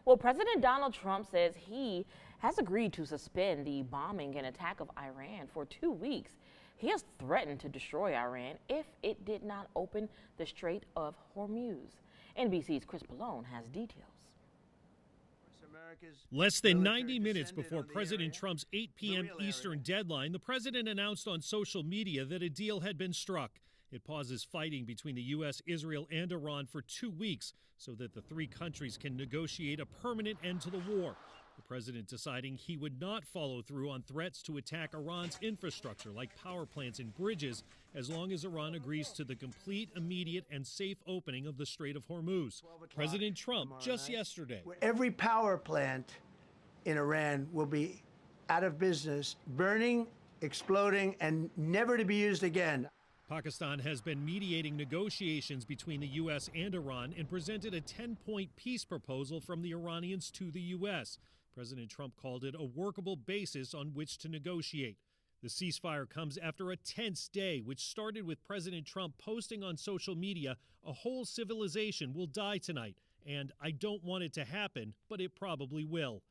Well, President Donald Trump says he has agreed to suspend the bombing and attack of Iran for 2 weeks. He has threatened to destroy Iran if it did not open the Strait of Hormuz. NBC's Chris Pallone has details. Less than 90 minutes before President Trump's 8 p.m. Eastern deadline, the president announced on social media that a deal had been struck. It pauses fighting between the U.S., Israel, and Iran for 2 weeks so that the three countries can negotiate a permanent end to the war. The president deciding he would not follow through on threats to attack Iran's infrastructure like power plants and bridges as long as Iran agrees to the complete, immediate, and safe opening of the Strait of Hormuz. President Trump just yesterday. Every power plant in Iran will be out of business, burning, exploding, and never to be used again. Pakistan has been mediating negotiations between the U.S. and Iran and presented a 10-point peace proposal from the Iranians to the U.S. President Trump called it a workable basis on which to negotiate. The ceasefire comes after a tense day, which started with President Trump posting on social media, "A whole civilization will die tonight," and "I don't want it to happen, but it probably will."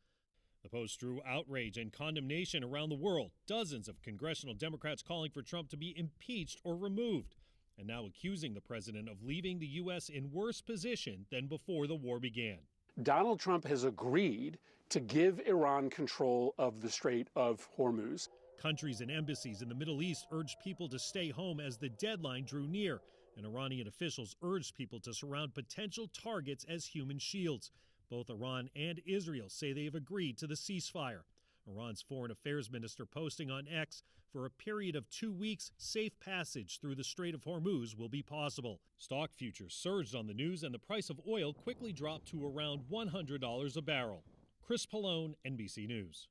The post drew outrage and condemnation around the world, dozens of congressional Democrats calling for Trump to be impeached or removed, and now accusing the president of leaving the U.S. in worse position than before the war began. Donald Trump has agreed to give Iran control of the Strait of Hormuz. Countries and embassies in the Middle East urged people to stay home as the deadline drew near, and Iranian officials urged people to surround potential targets as human shields. Both Iran and Israel say they have agreed to the ceasefire. Iran's foreign affairs minister posting on X, "For a period of 2 weeks, safe passage through the Strait of Hormuz will be possible." Stock futures surged on the news, and the price of oil quickly dropped to around $100 a barrel. Chris Pallone, NBC News.